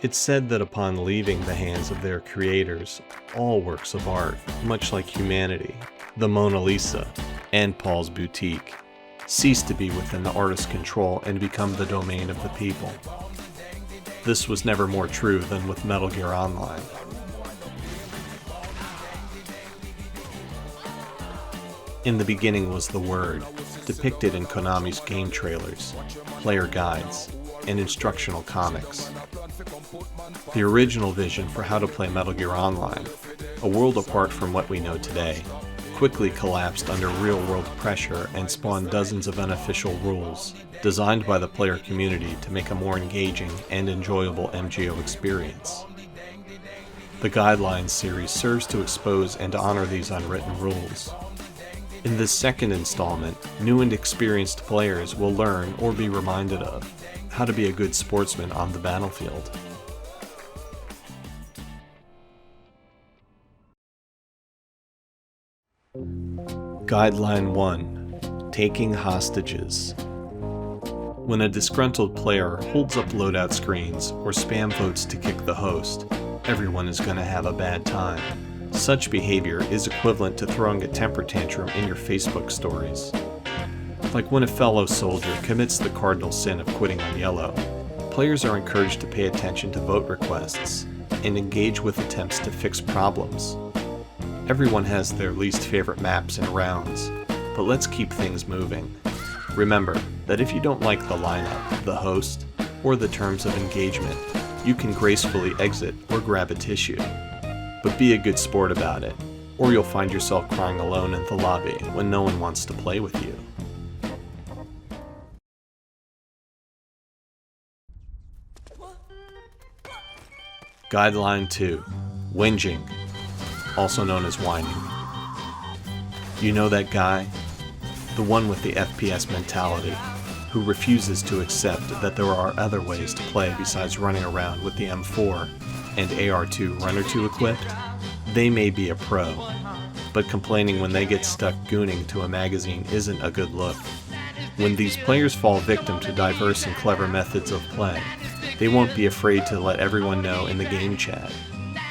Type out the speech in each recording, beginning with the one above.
It's said that upon leaving the hands of their creators, all works of art, much like humanity, the Mona Lisa, and Paul's Boutique, cease to be within the artist's control and become the domain of the people. This was never more true than with Metal Gear Online. In the beginning was the Word, depicted in Konami's game trailers, player guides, and instructional comics. The original vision for how to play Metal Gear Online, a world apart from what we know today, quickly collapsed under real-world pressure and spawned dozens of unofficial rules, designed by the player community to make a more engaging and enjoyable MGO experience. The Guidelines series serves to expose and honor these unwritten rules. In this second installment, new and experienced players will learn or be reminded of how to be a good sportsman on the battlefield. Guideline 1. Taking hostages. When a disgruntled player holds up loadout screens or spam votes to kick the host, everyone is going to have a bad time. Such behavior is equivalent to throwing a temper tantrum in your Facebook stories. Like when a fellow soldier commits the cardinal sin of quitting on yellow, players are encouraged to pay attention to vote requests and engage with attempts to fix problems. Everyone has their least favorite maps and rounds, but let's keep things moving. Remember that if you don't like the lineup, the host, or the terms of engagement, you can gracefully exit or grab a tissue. But be a good sport about it, or you'll find yourself crying alone in the lobby when no one wants to play with you. Guideline 2. Whinging, also known as whining. You know that guy? The one with the FPS mentality, who refuses to accept that there are other ways to play besides running around with the M4 and AR2 Runner 2 equipped. They may be a pro, but complaining when they get stuck gooning to a magazine isn't a good look. When these players fall victim to diverse and clever methods of play, they won't be afraid to let everyone know in the game chat.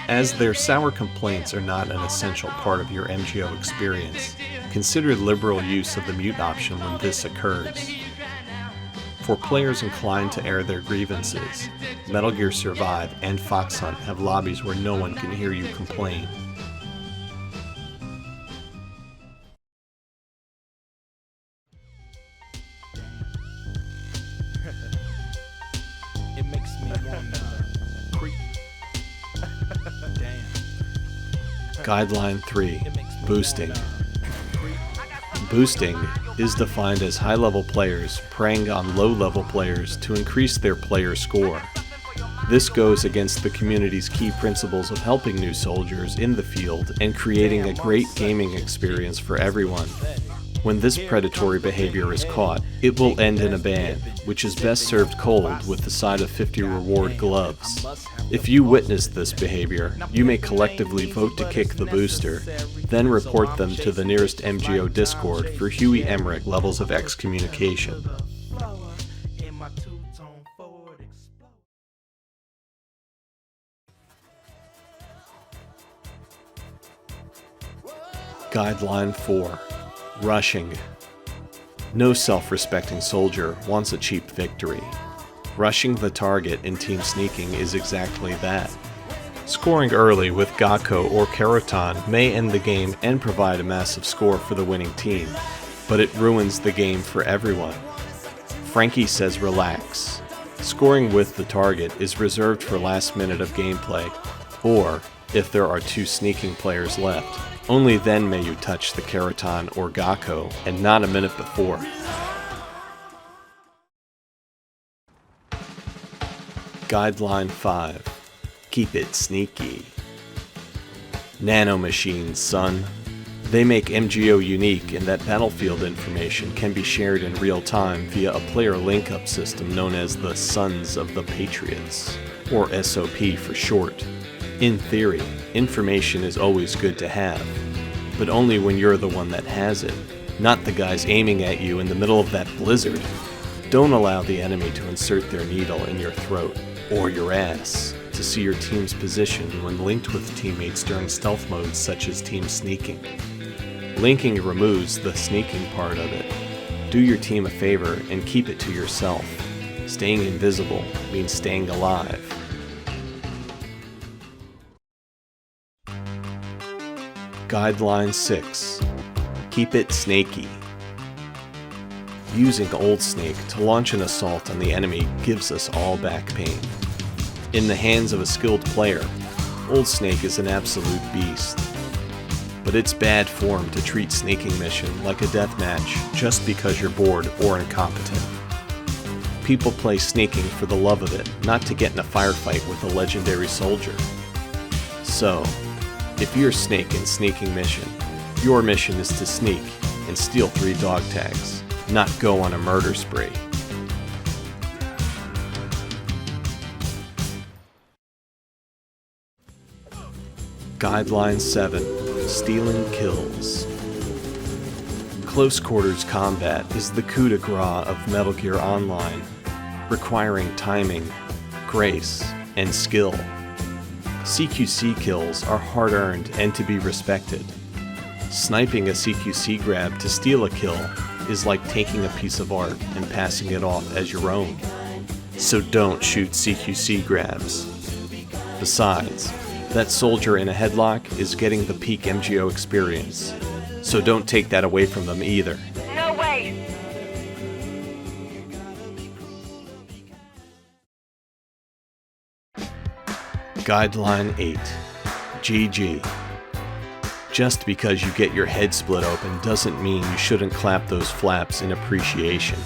As their sour complaints are not an essential part of your MGO experience, consider liberal use of the mute option when this occurs. For players inclined to air their grievances, Metal Gear Survive and Fox Hunt have lobbies where no one can hear you complain. It makes me wanna creep. Damn. Guideline 3. Boosting. Boosting is defined as high-level players preying on low-level players to increase their player score. This goes against the community's key principles of helping new soldiers in the field and creating a great gaming experience for everyone. When this predatory behavior is caught, it will end in a ban, which is best served cold with the side of 50 reward gloves. If you witness this behavior, you may collectively vote to kick the booster, then report them to the nearest MGO Discord for Huey Emmerich levels of excommunication. Guideline 4. Rushing. No self-respecting soldier wants a cheap victory. Rushing the target in team sneaking is exactly that. Scoring early with Gakko or Karotan may end the game and provide a massive score for the winning team, but it ruins the game for everyone. Frankie says relax. Scoring with the target is reserved for last minute of gameplay, or if there are two sneaking players left. Only then may you touch the Karotan or Gakko, and not a minute before. Guideline 5. Keep it sneaky. Nanomachines, son. They make MGO unique in that battlefield information can be shared in real time via a player link-up system known as the Sons of the Patriots, or SOP for short. In theory, information is always good to have, but only when you're the one that has it, not the guys aiming at you in the middle of that blizzard. Don't allow the enemy to insert their needle in your throat or your ass to see your team's position when linked with teammates during stealth modes such as team sneaking. Linking removes the sneaking part of it. Do your team a favor and keep it to yourself. Staying invisible means staying alive. Guideline 6. Keep it snaky. Using Old Snake to launch an assault on the enemy gives us all back pain. In the hands of a skilled player, Old Snake is an absolute beast. But it's bad form to treat Snaking Mission like a deathmatch just because you're bored or incompetent. People play Snaking for the love of it, not to get in a firefight with a legendary soldier. So, if you're Snake in Snaking Mission, your mission is to sneak and steal 3 dog tags, not go on a murder spree. Guideline 7. Stealing kills. Close quarters combat is the coup de grace of Metal Gear Online, requiring timing, grace, and skill. CQC kills are hard-earned and to be respected. Sniping a CQC grab to steal a kill is like taking a piece of art and passing it off as your own. So don't shoot CQC grabs. Besides, that soldier in a headlock is getting the peak MGO experience, so don't take that away from them either. No way! Guideline 8. GG. Just because you get your head split open doesn't mean you shouldn't clap those flaps in appreciation.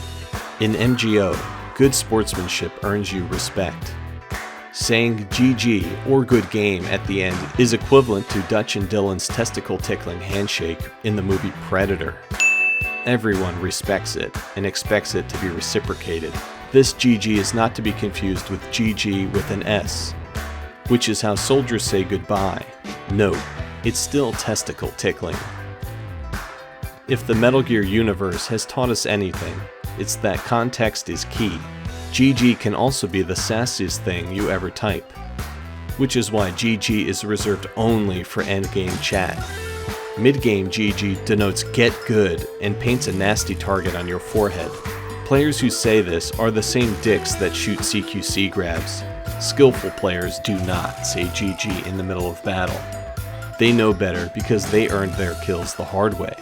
In MGO, good sportsmanship earns you respect. Saying GG or good game at the end is equivalent to Dutch and Dylan's testicle-tickling handshake in the movie Predator. Everyone respects it and expects it to be reciprocated. This GG is not to be confused with GG with an S, which is how soldiers say goodbye. Note, it's still testicle tickling. If the Metal Gear universe has taught us anything, it's that context is key. GG can also be the sassiest thing you ever type, which is why GG is reserved only for endgame chat. Mid-game GG denotes get good and paints a nasty target on your forehead. Players who say this are the same dicks that shoot CQC grabs. Skillful players do not say GG in the middle of battle. They know better because they earned their kills the hard way.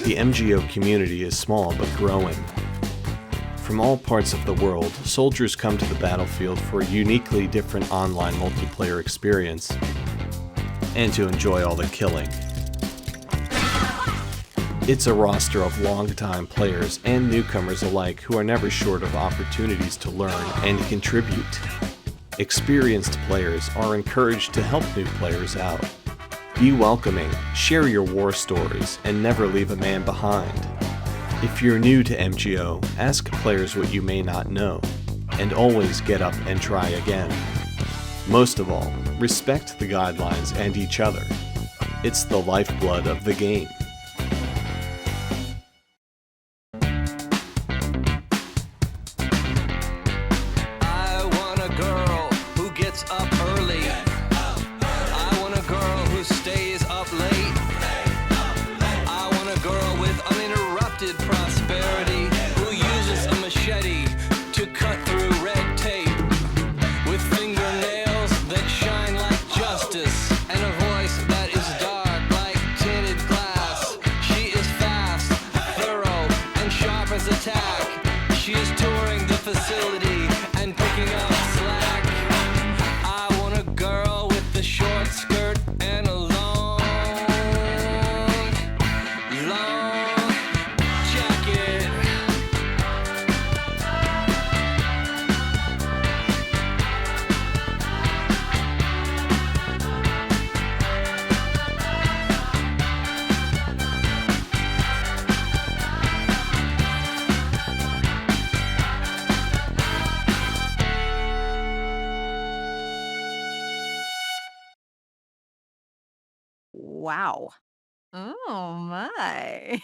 The MGO community is small but growing. From all parts of the world, soldiers come to the battlefield for a uniquely different online multiplayer experience and to enjoy all the killing. It's a roster of longtime players and newcomers alike who are never short of opportunities to learn and contribute. Experienced players are encouraged to help new players out. Be welcoming, share your war stories, and never leave a man behind. If you're new to MGO, ask players what you may not know, and always get up and try again. Most of all, respect the guidelines and each other. It's the lifeblood of the game. I want a girl who gets up early. I want a girl who stays up late. I want a girl with uninterrupted prosperity, who uses a machete to cut through red tape, with fingernails that shine like justice, and a voice that is dark like tinted glass. She is fast, thorough, and sharp as a tack. She is touring the facility and picking up slack. I want a girl with the short skirt and a long jacket. Wow. Oh my.